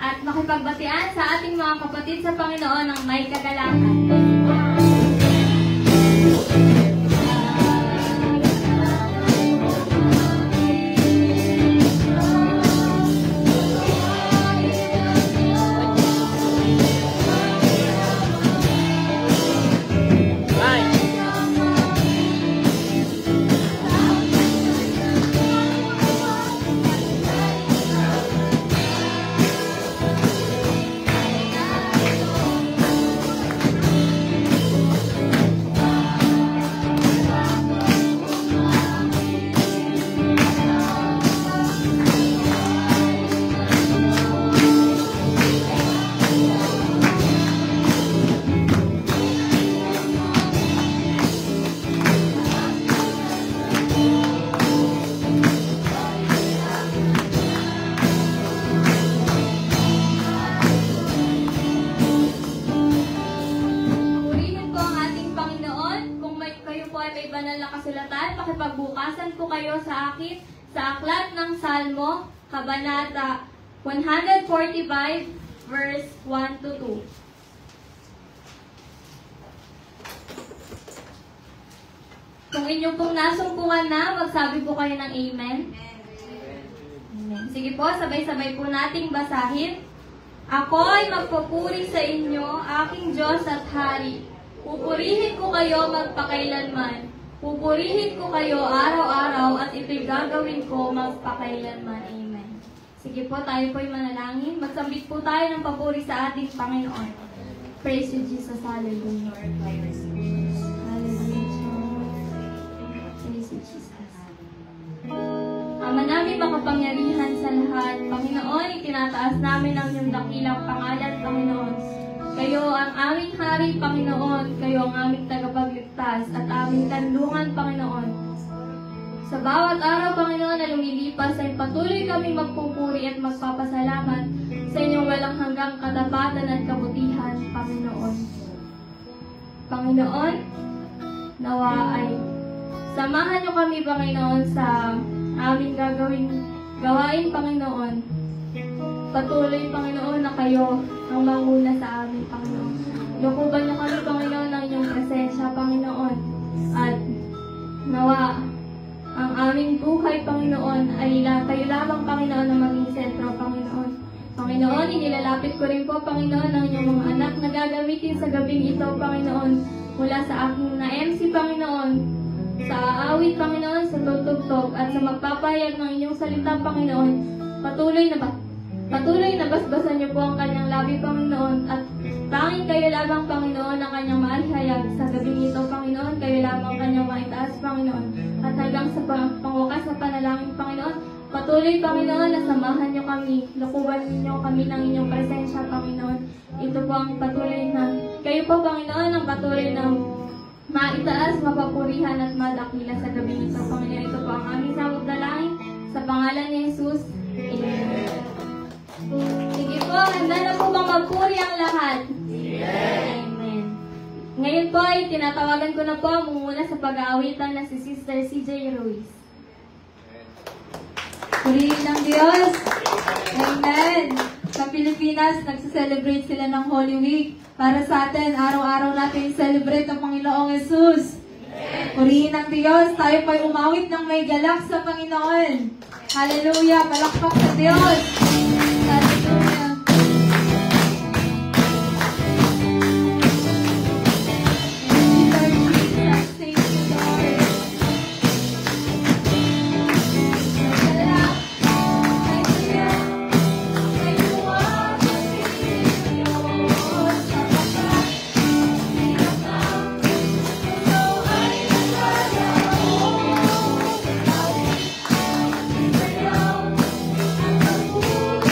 at makipagbatian sa ating mga kapatid sa Panginoon ng may kagalakan. Pakipagbukasan po kayo sa akin sa aklat ng Salmo, Kabanata 145, verse 1 to 2. Kung inyong pong nasumpungan na, magsabi po kayo ng Amen. Amen. Sige po, sabay-sabay po nating basahin. Ako ay magpupuri sa inyo, aking Diyos at Hari. Pupurihin ko kayo magpakailanman. Pupurihin ko kayo araw-araw at ito'y gagawin ko magpakailanman. Amen. Sige po, tayo po'y manalangin. Magsambit po tayo ng papuri sa ating Panginoon. Praise you, Jesus. Hallelujah. Hallelujah. Praise you, Jesus. Ama namin makapangyarihan sa lahat. Panginoon, itinataas namin ang iyong dakilang pangalan, Panginoon. Kayo ang aming hari, Panginoon. Kayo ang aming tagapagligtas at aming kanlungan, Panginoon. Sa bawat araw, Panginoon, na lumilipas ay patuloy kami magpupuri at magpapasalamat sa inyong walang hanggang katapatan at kabutihan, Panginoon. Panginoon, nawa ay samahan niyo kami, Panginoon, sa aming gawain, Panginoon. Patuloy, Panginoon, na kayo ang manguna sa amin, Panginoon. Lukuban niyo kami, Panginoon, ng inyong presensya, Panginoon. At nawa, ang aming buhay, Panginoon, ay kayo lamang, Panginoon, na maging sentro, Panginoon. Panginoon, inilalapit ko rin po, Panginoon, ang inyong mga anak na gagamitin sa gabing ito, Panginoon, mula sa aking na-MC, Panginoon, sa aawit, Panginoon, sa tutugtog, at sa magpapahayag ng inyong salita, Panginoon. Patuloy na basbasan niyo po ang kanyang labi, Panginoon, at tanging kayo lamang, Panginoon, ang kanyang maalihayag sa gabing ito, Panginoon. Kayo lamang kanyang maitaas, Panginoon. At hanggang sa pangwakas na panalangin, Panginoon, patuloy, Panginoon, na samahan niyo kami. Lukuban niyo kami ng inyong presensya, Panginoon. Ito po ang patuloy na, kayo po, Panginoon, ang patuloy na maitaas, mapapurihan at madakila sa gabing ito, Panginoon. Ito po ang aming samot dalangin sa pangalan ni Jesus. Amen. Sige po, handa na po bang magpuri ang lahat? Yes. Amen. Ngayon po ay tinatawagan ko na po ang mumuna sa pag-aawitan na si Sister CJ Ruiz. Purihin ng Diyos. Amen. Sa Pilipinas, nagsiselebrate sila ng Holy Week. Para sa atin, araw-araw natin celebrate ang Panginoong Jesus. Purihin ng Diyos. Tayo po'y umawit ng may galak sa Panginoon. Hallelujah. Palakpak sa Diyos. Hallelujah. Oh,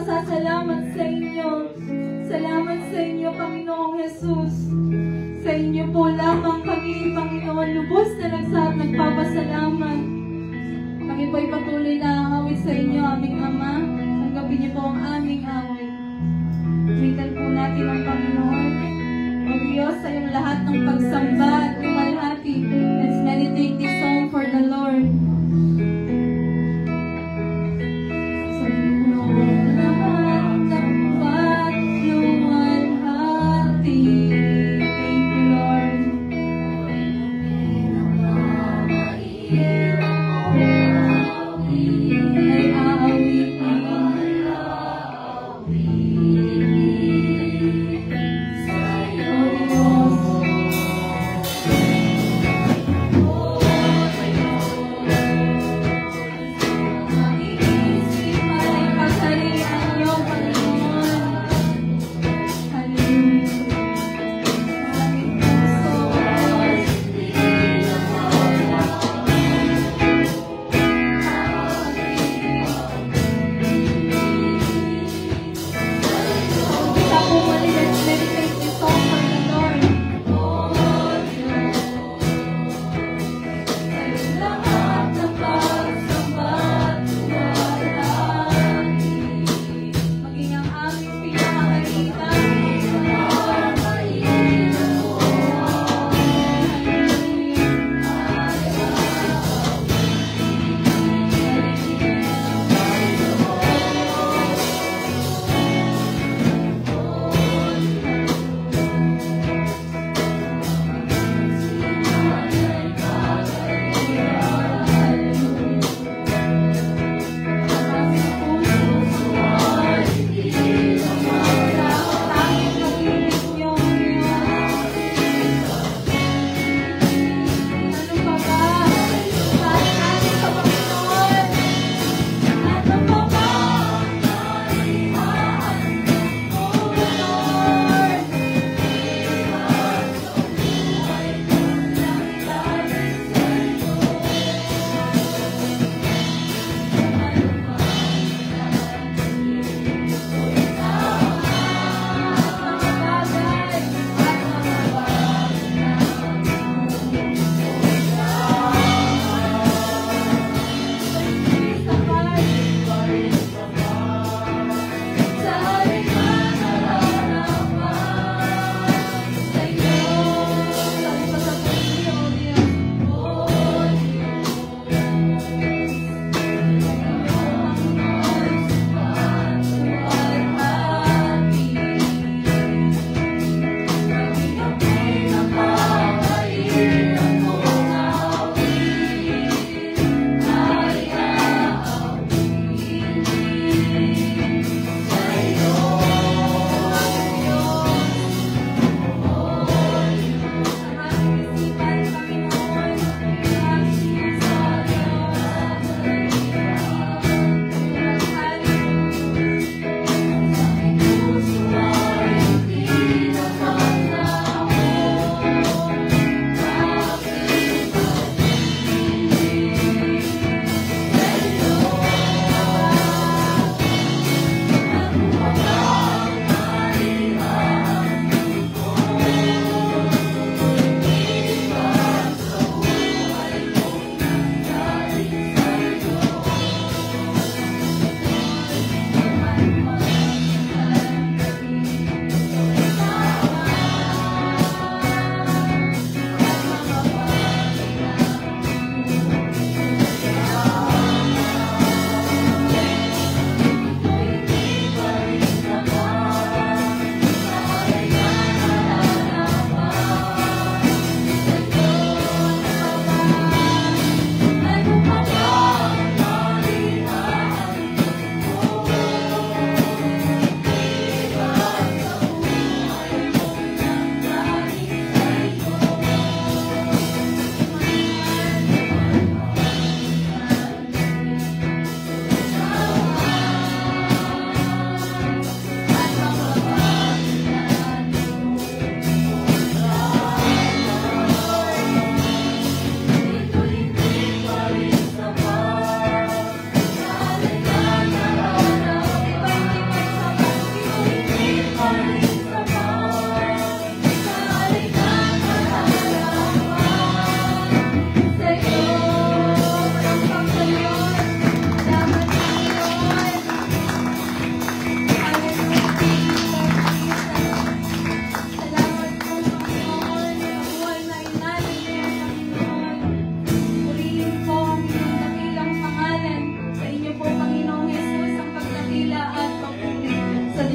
pasasalamat sa inyo. Salamat sa inyo, Panginoong Jesus. Sa inyo po lamang kami, Panginoon, lubos na nagpapasalamat. Kami po ay patuloy na awit sa inyo, aming Ama. Tanggapin niyo po ang aming awit. Awitan po natin ang Panginoon. O Diyos, sa iyong lahat ng pagsamba at lumalhati. Let's meditate this song for the Lord. Sa iyong lahat ng pagluwalhati. Thank you, Lord. Ay aawitin.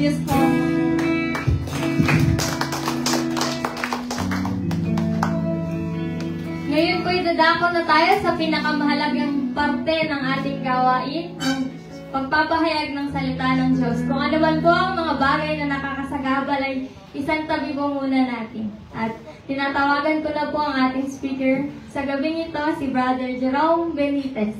Diyos po. Ngayon po'y dadako na tayo sa pinakamahalagang parte ng ating gawain, ang pagpapahayag ng salita ng Diyos. Kung ano man po ang mga bagay na nakakasagabal ay isang tabi po muna natin. At tinatawagan ko na po ang ating speaker sa gabing ito, si Brother Jerome Benitez.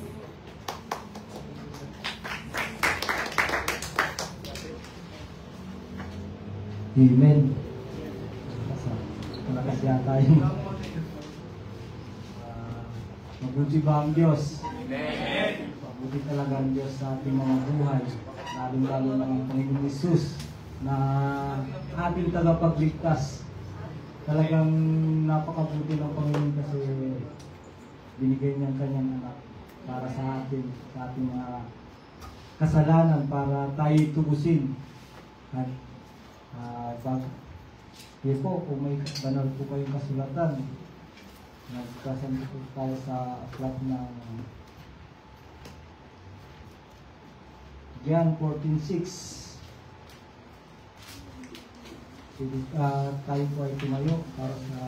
Amen. Malakas yata yun. Mabuti ba ang Diyos? Amen. Mabuti talaga ang Diyos sa ating mga buhay. Lalong-lalo ng ang Panginoon Hesus na ating tagapagligtas. Talagang napakabuti ng Panginoon kasi binigay niya ang kanyang anak para sa atin, sa ating mga kasalanan, para tayo tubusin. At yun po, kung may banal po kayong kasulatan, nagkasanto po tayo sa aklat ng John 14:6. Tayo po ay tumayo para sa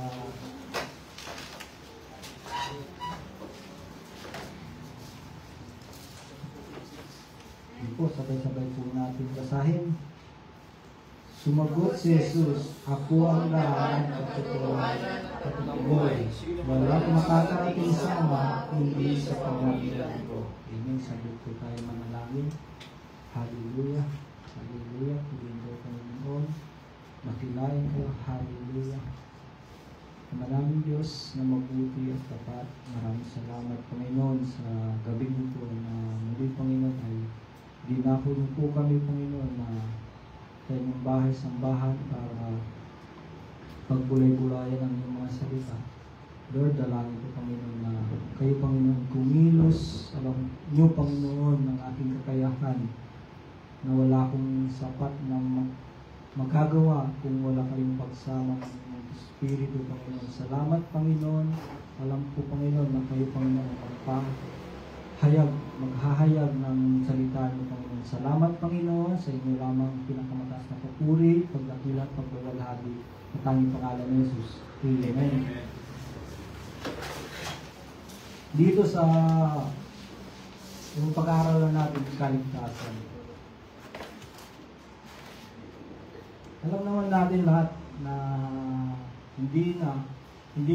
yun po, sabay-sabay po natin basahin. Sumagot si Jesus, ako ang daan at katotohanan at buhay. Walang makakarating sa Ama kundi sa pamamagitan ko. Amen. Sagot po tayo manalangin. Hallelujah. Hallelujah. Piliin ko Panginoon. Makilain ko. Hallelujah. Maraming Diyos na mabuti at tapat. Maraming salamat Panginoon sa gabi nito na muli Panginoon ay dinako niyo po kami Panginoon na sa inyong bahay-sambahan para pagbulay-bulayan ang inyong mga salita. Lord, dalangin ko Panginoon na kayo Panginoon kumilos. Alam niyo Panginoon ng aking kakayahan na wala akong sapat na magagawa kung wala kayong pagsama ng inyong Espiritu Panginoon. Salamat Panginoon. Alam ko Panginoon na kayo Panginoon maghahayag ng salita niyo Panginoon. Salamat Panginoon sa inyo lamang pinakamataas na papuri, pagdakila at pagbabalhati sa tanging pangalan ni Jesus. Amen. Dito sa yung pag-aaralan natin kaligtasan. Alam naman natin lahat na hindi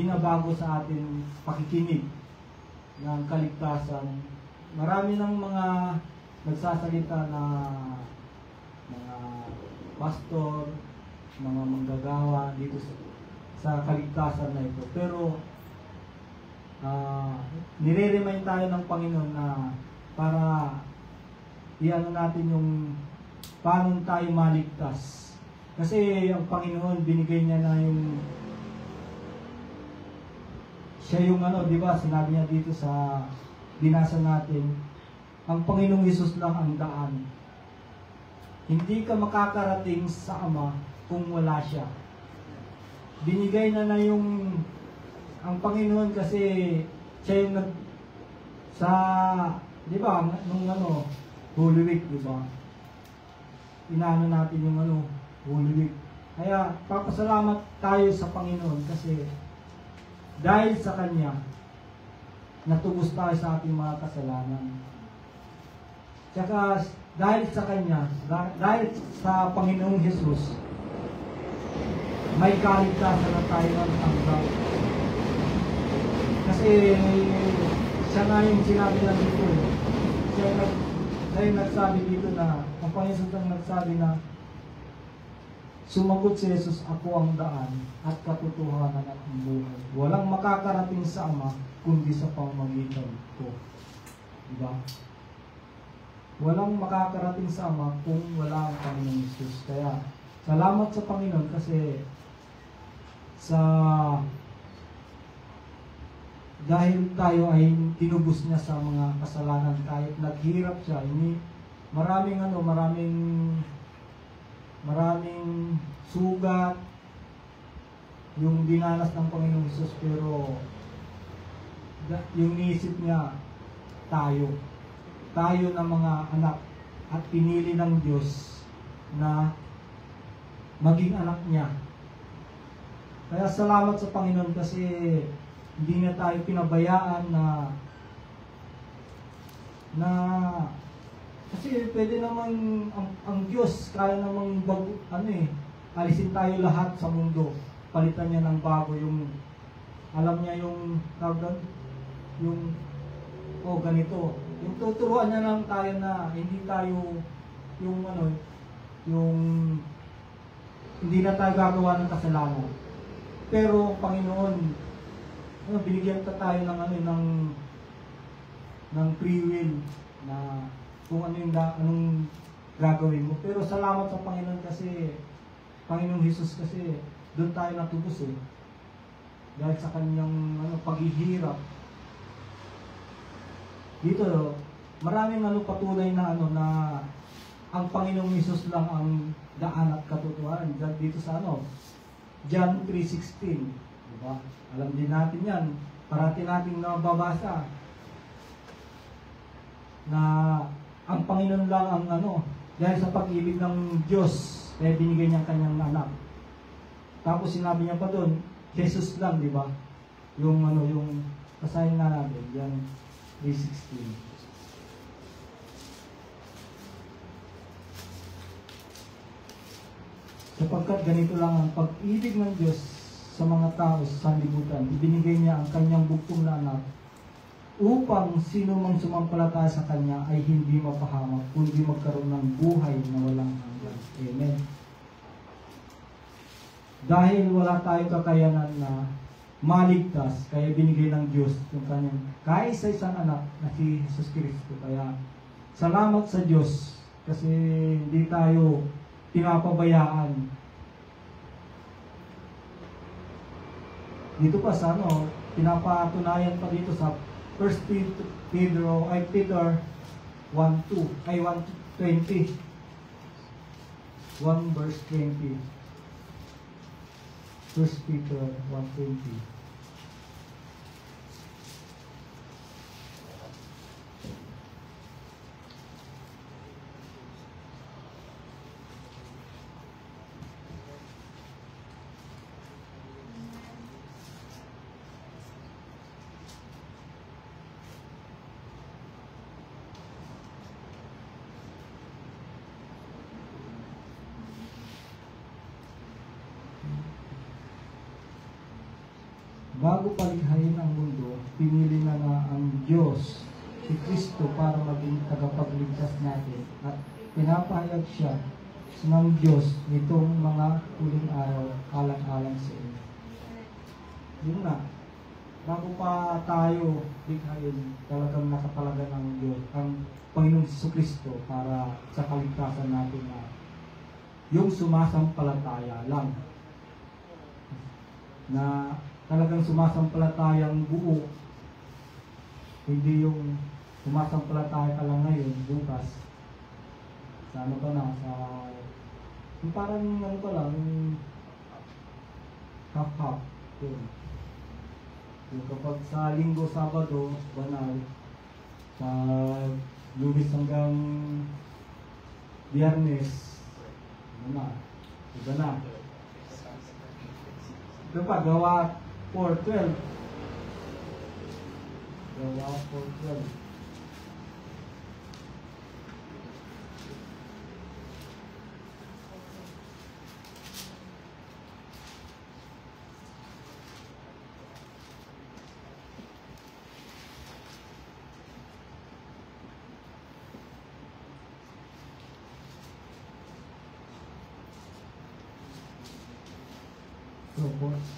na bago sa ating pakikinig ng kaligtasan. Marami ng mga nagsasalita na mga pastor, mga manggagawa dito sa kaligtasan na ito. Pero nire-remind tayo ng Panginoon na para iano natin yung paano tayo maligtas. Kasi ang Panginoon binigay niya na yung siya yung di ba, sinabi niya dito sa binasa natin, ang Panginoong Hesus lang ang daan. Hindi ka makakarating sa Ama kung wala siya. Binigay na yung ang Panginoon kasi siya yung di ba, nung Holy Week, di ba? Inaano natin yung Holy Week. Kaya papasalamat tayo sa Panginoon kasi dahil sa Kanya, natubos tayo sa ating mga kasalanan. Tsaka dahil sa Kanya, dahil sa Panginoong Hesus, may kaligtasan na tayo ng tanggap. Kasi siya nga yung sinabi na dito. Siya yung nagsabi dito na, ang Panginoon ang nagsabi na, sumagot si Jesus, ako ang daan at katotohanan at ang buhay. Walang makakarating sa Ama kundi sa pamamagitan ko. Diba? Walang makakarating sa Ama kung wala ang Panginoong Jesus. Kaya, salamat sa Panginoon kasi dahil tayo ay tinubos niya sa mga kasalanan kahit naghirap siya. Maraming sugat yung dinanas ng Panginoong Hesus, pero yung niisip niya tayo ng mga anak at pinili ng Diyos na maging anak niya. Kaya salamat sa Panginoon kasi hindi na tayo pinabayaan na kasi pwede naman ang Diyos kaya namang alisin tayo lahat sa mundo, palitan niya ng bago, yung alam niya yung ganito, yung tuturuan niya lang tayo na hindi tayo yung hindi na tayo gagawa ng kasalanan. Pero Panginoon, binigyan tayo ng free will na kung anong gagawin mo. Pero salamat sa Panginoon kasi Panginoong Hesus kasi doon tayo natubos dahil sa kanyang paghihirap. Dito maraming patunay na na ang Panginoong Hesus lang ang daan at katotohanan. Dito sa John 3:16, diba? Alam din natin yan, parati nating nababasa na ang Panginoon lang ang dahil sa pag-ibig ng Diyos kaya binigay niya ang kanyang anak. Tapos sinabi niya pa doon, Jesus lang, di ba? Yung basahin nga natin, John 3:16. Sapagkat ganito lang ang pag-ibig ng Diyos sa mga tao sa sanlibutan, ibinigay niya ang kanyang bugtong na anak upang sino mang sumampalataya sa kanya ay hindi mapahamak, kundi magkaroon ng buhay na walang hanggan. Amen. Dahil wala tayong kakayanan na maligtas, kaya binigay ng Diyos yung kanyang kaisa-isang anak na si Jesus Cristo. Kaya salamat sa Diyos kasi hindi tayo pinapabayaan. Dito pa sa pinapatunayan pa dito sa 1 Peter 1:20. 1 verse 20. 1 Peter 1:20. Bago palikhayin ang mundo, pinili na ang Diyos si Kristo para maging tagapagligtas natin at pinapahayag siya ng Diyos nitong mga huling araw alang-alang sa iyo. Yun na, bago pa tayo likhayin, talagang nakapalaga ng Diyos ang Panginoong Jesucristo para sa kaligtasan natin na yung sumasampalataya lang na talagang sumasampalatayang buo, hindi yung sumasampalataya ka lang ngayon, bukas sa yung parang yung half-half yun. Yung kapag sa Linggo, Sabado, banal, sa Lunes hanggang Biyernes, iba na. Ito pa, Gawa 4:12. Gawa 4:12.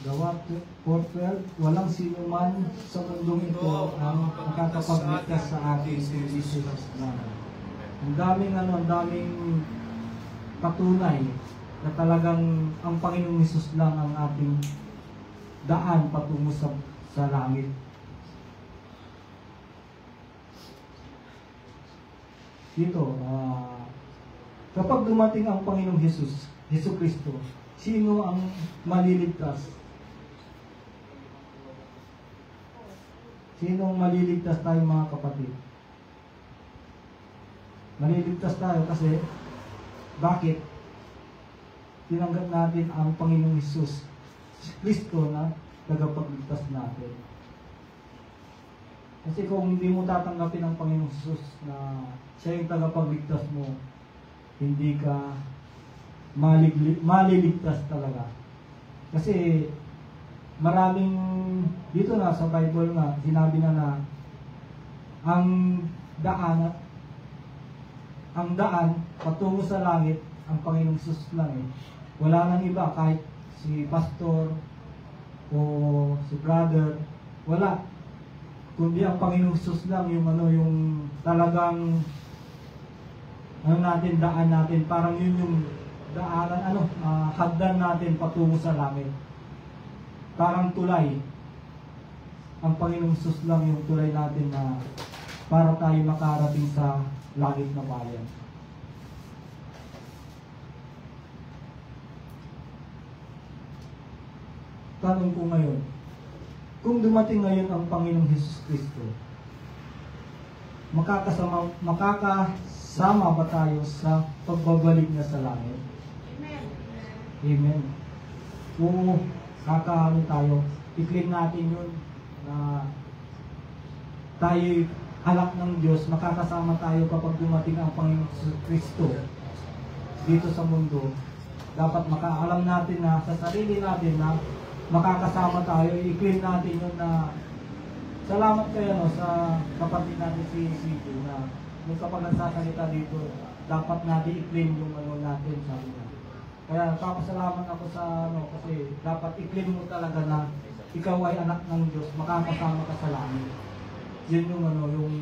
Gawa 4:12, walang sino man sa mundong ito ang makakapagligtas sa atin kung Jesus lang. Ang daming patunay na talagang ang Panginoong Hesus lang ang ating daan patungo sa langit. Dito, kapag dumating ang Panginoong Hesus, Hesus Kristo, sino ang maliligtas? Sino ang maliligtas tayo mga kapatid? Maliligtas tayo kasi bakit? tinanggap natin ang Panginoong Hesus, si Kristo na tagapagligtas natin. Kasi kung hindi mo tatanggapin ang Panginoong Hesus na siya yung tagapagligtas mo, hindi ka maliligtas talaga. Kasi maraming dito na sa Bible nga sinabi na ang daan patungo sa langit ang Panginoong Hesus lang eh. Wala nang iba, kahit si pastor o si brother, wala. Kundi ang Panginoong Hesus lang yung yung talagang daan natin, parang yun yung daanan, hagdan natin patungo sa langit. Parang tulay. Ang Panginoong Hesus lang yung tulay natin na para tayo makarating sa langit na bayan. Tanong ko ngayon, kung dumating ngayon ang Panginoong Hesus Kristo, makakasama ba tayo sa pagbabalik niya sa langit? Amen. Kung kakaano tayo, i-claim natin yun na tayo'y anak ng Diyos, makakasama tayo kapag dumating ang Panginoong Kristo dito sa mundo. Dapat makaalam natin na sa sarili natin na makakasama tayo, i-claim natin yun na salamat kayo sa kapatid natin si Sito na kapag nagsasalita dito, dapat natin i-claim yung natin sa amin. Kaya papasalamat ako sa kasi dapat i-claim mo talaga na ikaw ay anak ng Diyos, makakasama ka sa langit. Yun yung yung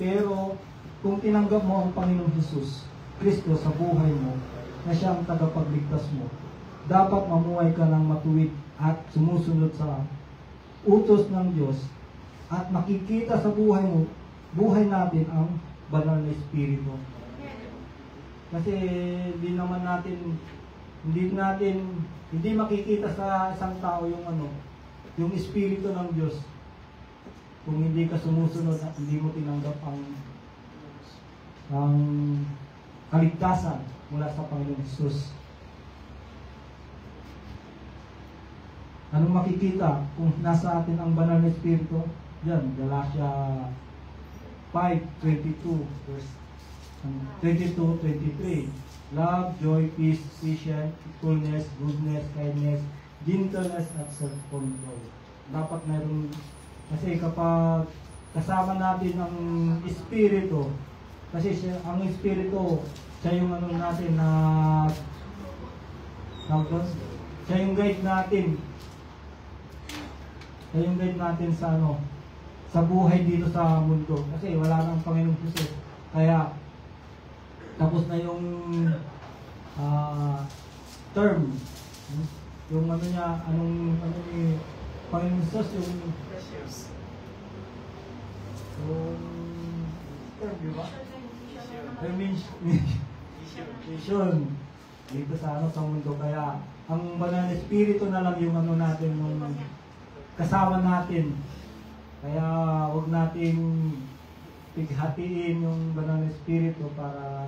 pero kung tinanggap mo ang Panginoong Hesus Kristo sa buhay mo, na siyang tagapagligtas mo, dapat mamuhay ka ng matuwid at sumusunod sa utos ng Diyos at makikita sa buhay mo, buhay natin ang banal na Espiritu. Kasi hindi makikita sa isang tao yung Espiritu ng Diyos kung hindi ka sumusunod at hindi mo tinanggap ang kaligtasan mula sa Panginoong Hesus. Anong makikita kung nasa atin ang banal na Espiritu? Yan, Galatia 5:22 verse 22-23. Love, joy, peace, patience, faithfulness, goodness, kindness, gentleness, at self-control. Dapat meron, kasi kapag kasama natin ang Espiritu, kasi ang Espiritu, siya yung natin na siya yung guide natin. Siya yung guide natin sa sa buhay dito sa mundo. Kasi wala nang Panginoong Hesus. Kaya tapos na yung term. Yung niya, ni Panginoong Hesus, yung term, di ba? Mission dito sa sa mundo. Kaya ang banal na Espiritu na lang yung natin, yung kasama natin. Kaya wag nating pighatiin yung banal na Espiritu para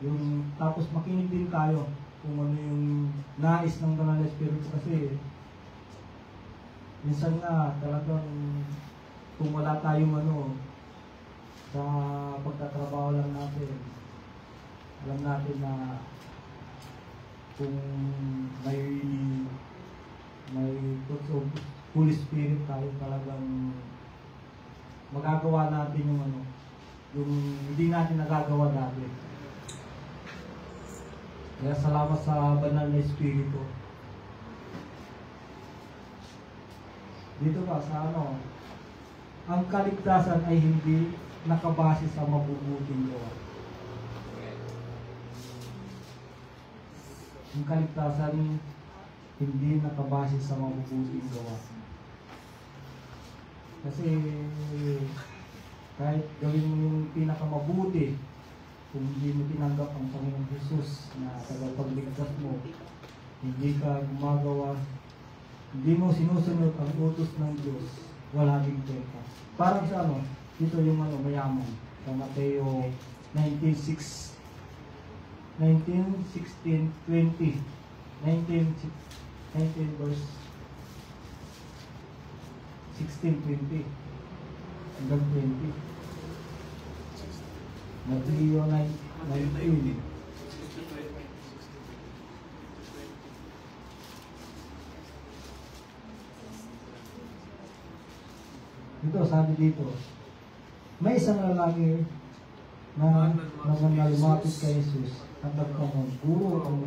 yung tapos makinig din tayo kung ano yung nais ng banal na Espiritu. Kasi minsan nga talagang kung wala tayong sa pagtatrabaho lang natin, alam natin na kung may Holy Spirit tayo, talagang magagawa natin yung hindi natin nagagawa dati. Kaya salamat sa banal na Espiritu. Dito pa sa ang kaligtasan ay hindi nakabase sa mabubuting gawa. Ang kaligtasan hindi nakabase sa mabubuting gawa. Kasi kahit gawin mo yung pinakamabuti, kung hindi mo tinanggap ang Panginoong Hesus na tagapagligtas mo, hindi ka gumagawa, hindi mo sinusunod ang utos ng Diyos, wala din kwenta. Parang sa Ito yung mayaman. Sa Mateo 19:16, 20. 19 verse 16, 20. Hanggang 20. Mateo 19. Ito, sabi dito, may isang lalaki na lumapit kay Jesus at nagtanong, Guro, ang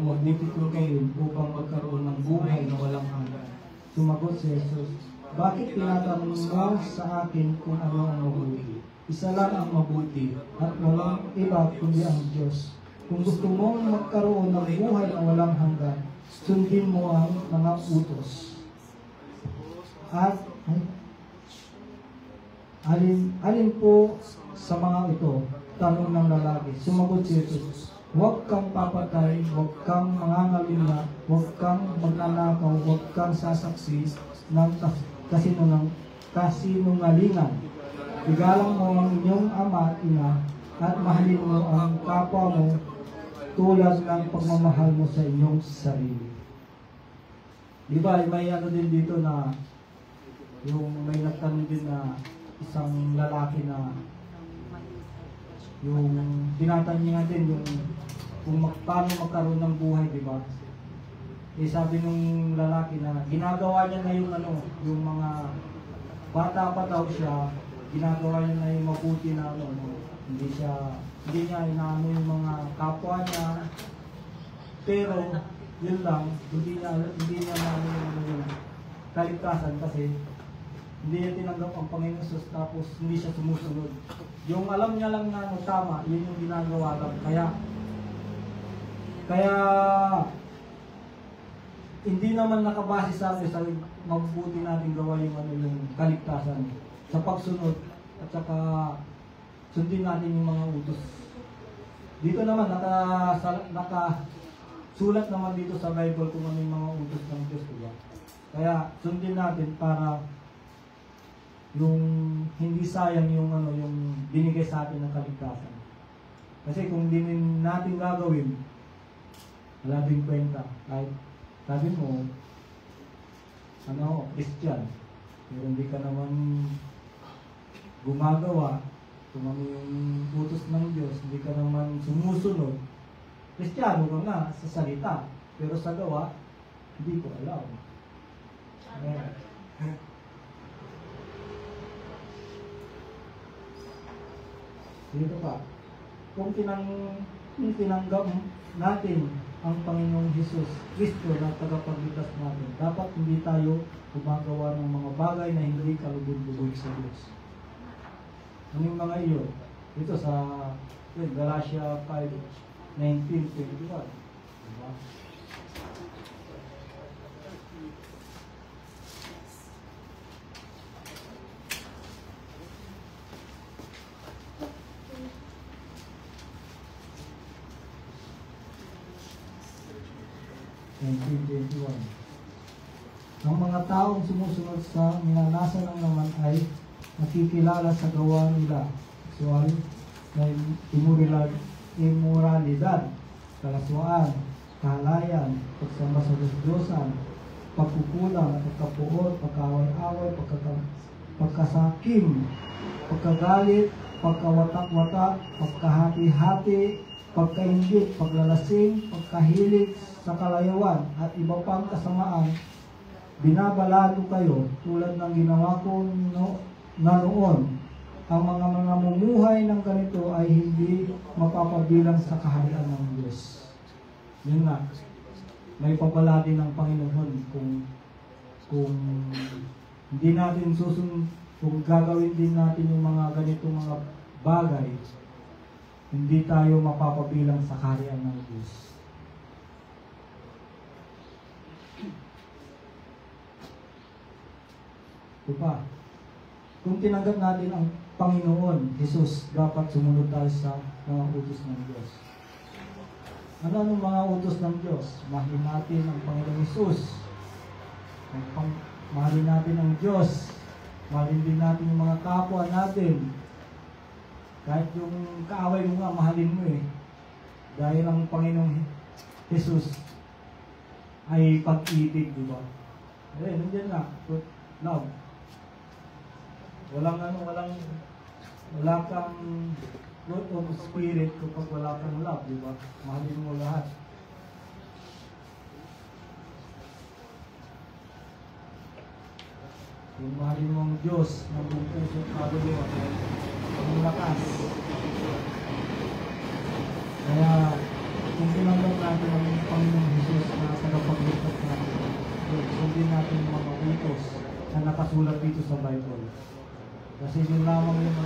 mabuti kong gawin upang magkaroon ng buhay na walang hanggan. Sumagot si Jesus, bakit tinatanong mo sa akin kung ano ang mabuti? Isa lang ang mabuti at walang iba kundi ang Diyos. Kung gusto mong magkaroon ng buhay na walang hanggan, sundin mo ang mga utos. At alin po sa mga ito? Tanong ng lalaki. Sumagot si Jesus, huwag kang papatay, huwag kang mangangalina, huwag kang magnanakaw, huwag kang sasaksi ng kasinungalingan. Igalang mo ang inyong ama at ina at mahalin mo ang kapwa mo tulad ng pagmamahal mo sa inyong sarili. Di ba, may ano din dito na yung may nagtanong din na isang lalaki na yung tinatanong din yung kung paano magkaroon ng buhay, di ba? Eh sabi nung lalaki na ginagawa niya na yung yung mga bata pa daw siya, ginagawa niya na yung mabuti na hindi niya inaano yung mga kapwa niya, pero yun lang, hindi niya naano yung kaligtasan kasi hindi niya tinanggap ang Panginoon Jesus tapos hindi siya sumusunod. Yung alam niya lang na tama, yun yung ginagawa lang. Kaya hindi naman nakabase sa atin sa mabuti natin gawa yung yung kaligtasan sa pagsunod at saka sundin natin yung mga utos. Dito naman nakasulat naman dito sa Bible kung ano yung mga utos ng Diyos, diba? Kaya sundin natin para yung hindi sayang yung yung binigay sa atin ng kaligtasan. Kasi kung hindi natin gagawin, wala din kwenta. Kahit sabi mo, Christian, pero hindi ka naman gumagawa kung ano yung utos ng Diyos, hindi ka naman sumusunod. Kristiyano ka nga sa salita, pero sa gawa, hindi ko alam. Dito pa, kung tinanggap natin ang Panginoong Jesus Kristo na tagapagligtas natin, dapat hindi tayo gumagawa ng mga bagay na hindi kalugod-lugod sa Diyos. Ano yung mga iyon? Dito sa Galatia 5:19-21. Diba? Ang mga taong sumusunod sa minanasan ng laman ay nakikilala sa gawa nila, sexual, na immoralidad, kalaswaan, kahalayan, pagsamba sa Diyos-Diyosan, pagkukulang, pagkapuot, pagkaway-away, pagkasakim, pagkagalit, pagkawatak-watak, pagkahati-hati, pagkaingit, paglalasing, pagkahilig sa kalayawan, at iba pang kasamaan. Binabalado kayo tulad ng ginawa ko na noon. Ang mga namumuhay ng ganito ay hindi mapapabilang sa kaharian ng Diyos. Yun nga, may papala din ng Panginoon kung hindi natin kung gagawin din natin yung mga ganitong mga bagay, hindi tayo mapapabilang sa kaharian ng Diyos. Diba? Kung tinanggap natin ang Panginoon, Jesus, dapat sumunod tayo sa mga utos ng Diyos. Ano ang mga utos ng Diyos? Mahalin natin ang Panginoong Jesus. Mahalin natin ang Diyos. Mahalin din natin yung mga kapwa natin. Kahit yung kaaway mo nga, mahalin mo eh. Dahil ang Panginoong Jesus ay pag-ibig, di ba? Eh, nandiyan na. Love. Wala kang fruit of spirit kapag wala kang love, di ba? Mahalin mo lahat. Kung mahalin mo ang Diyos ng buong puso at kaluluwa, ang lakas. Kaya, kung tinanggap natin ang Panginoong Jesus na tagapagligtas natin, sundin natin yung mga utos na nakasulat dito sa Bible. Kasi yun lamang yung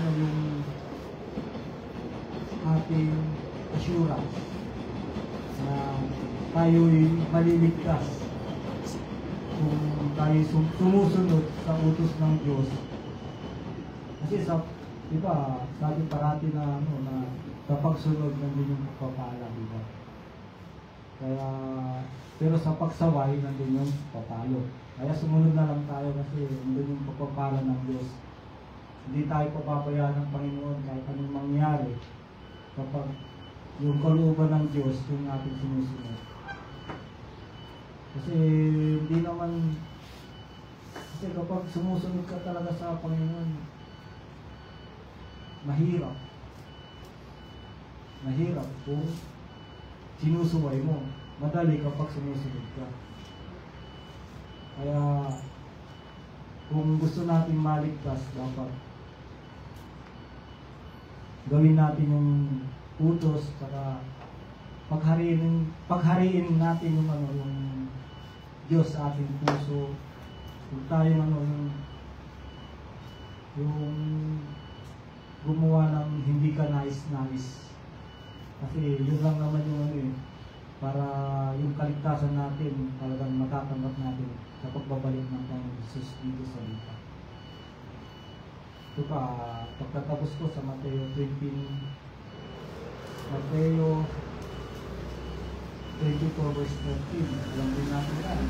ating assurance na tayo'y maliligtas kung tayo sumusunod sa utos ng Diyos. Kasi diba, sabi parati na kapag sunod nandun yung pagpapala, diba? Kaya, pero sa pagsaway nandun yung papalo. Kaya sumunod na lang tayo kasi nandun yung pagpapala ng Diyos. Hindi tayo papabayaan ng Panginoon kahit anong mangyari kapag yung kalooban ng Diyos yung ating sinusunod. Kasi hindi naman, kasi kapag sumusunod ka talaga sa Panginoon, mahirap. Mahirap kung sinusuway mo. Madali kapag sumusunod ka. Kaya, kung gusto natin maligtas, dapat gawin natin yung utos, saka paghariin natin yung yung Diyos sa ating puso. Kung tayo yung gumawa ng hindi ka nais-nais. Kasi yun lang naman yung para yung kaligtasan natin talagang matatanggap natin sa pagbabalik ng Panginoon Jesus dito sa lupa. Ito pa, pagkatapos ko sa Mateo 24 verse 13, alam din natin yan.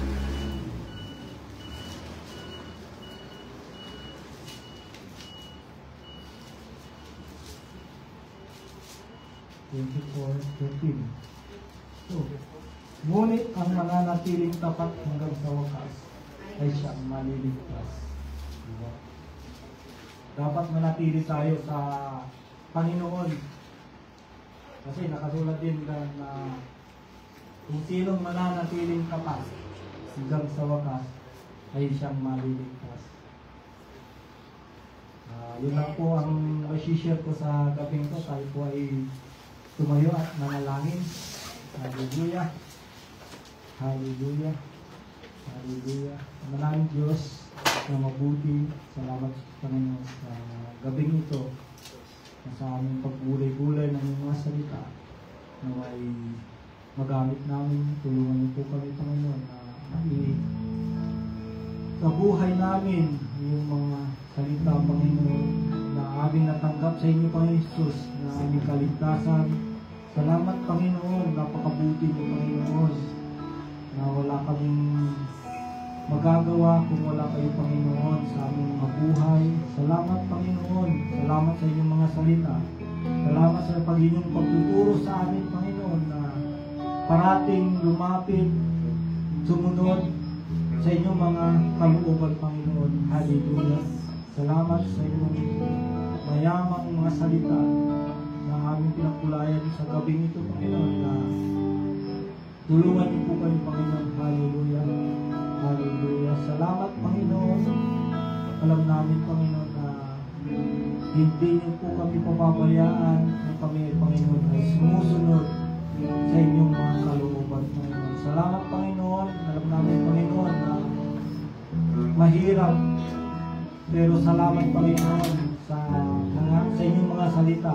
So, ngunit ang mananatiling tapat hanggang sa wakas ay siyang maliligtas. Diba? Dapat manatili tayo sa Panginoon. Kasi nakasulat din na kung sinong mananatiling tapat hanggang sa wakas ay siyang maliligtas. Yun lang po ang masishare ko sa gabing ko. Tayo po ay tumayo at manalangin. Hallelujah. Hallelujah. Hallelujah. Maraming Diyos na mabuti. Salamat sa Panginoon sa gabing ito na sa aming pagbulay-bulay ng mga salita na ay magamit namin. Tulungan niyo po kami, Panginoon, na sa buhay namin yung mga salita, Panginoon, na aming natanggap sa inyo, Panginoon Jesus, na aming kaligtasan. Salamat, Panginoon, napakabuti niyo, Panginoon, na wala kaming magagawa kung wala kayo, Panginoon, sa aming mga buhay. Salamat, Panginoon. Salamat sa inyong mga salita. Salamat sa pag-inyong pagtuturo sa amin, Panginoon, na parating lumapit, sumunod sa inyong mga kalooban, Panginoon. Hallelujah. Salamat sa inyong mayamang mga salita na aming pinagkulayan sa gabing ito, Panginoon, na tulungan niyo po kayo, Panginoon. Hallelujah. Hallelujah. Salamat, Panginoon. Alam namin, Panginoon, na hindi niyo po kami papabayaan na kami, Panginoon, ay sumusunod sa inyong mga kalooban, Panginoon. Salamat, Panginoon. Alam namin, Panginoon, na mahirap, pero salamat, Panginoon, sa inyong mga salita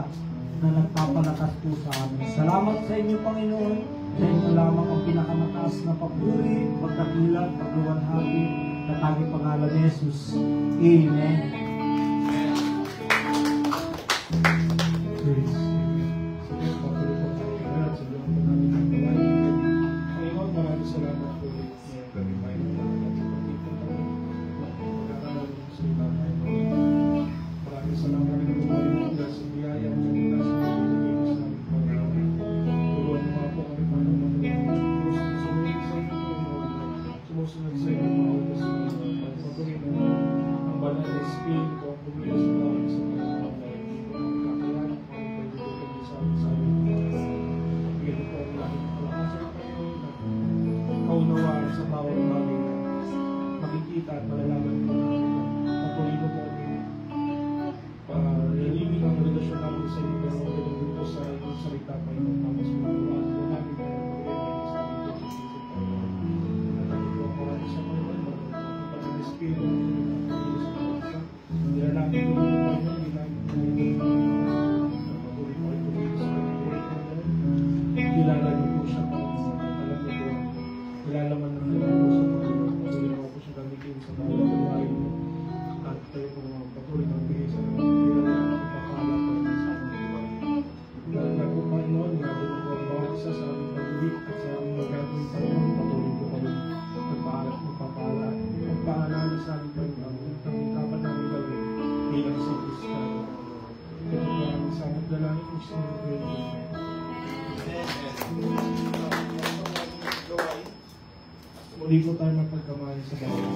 na nagpapalakas po sa amin. Salamat sa inyo, Panginoon. Sa inyo lamang ang pinakamataas na papuri, pagdakilan, pagluwalhati, na tanging pangalan ni Jesus. Amen. Praise. Panginoon, maraming salamat po. Kami may pagkakita po. Pagkakaroon sa ilang muli po tayo mapagkamali sa bawat.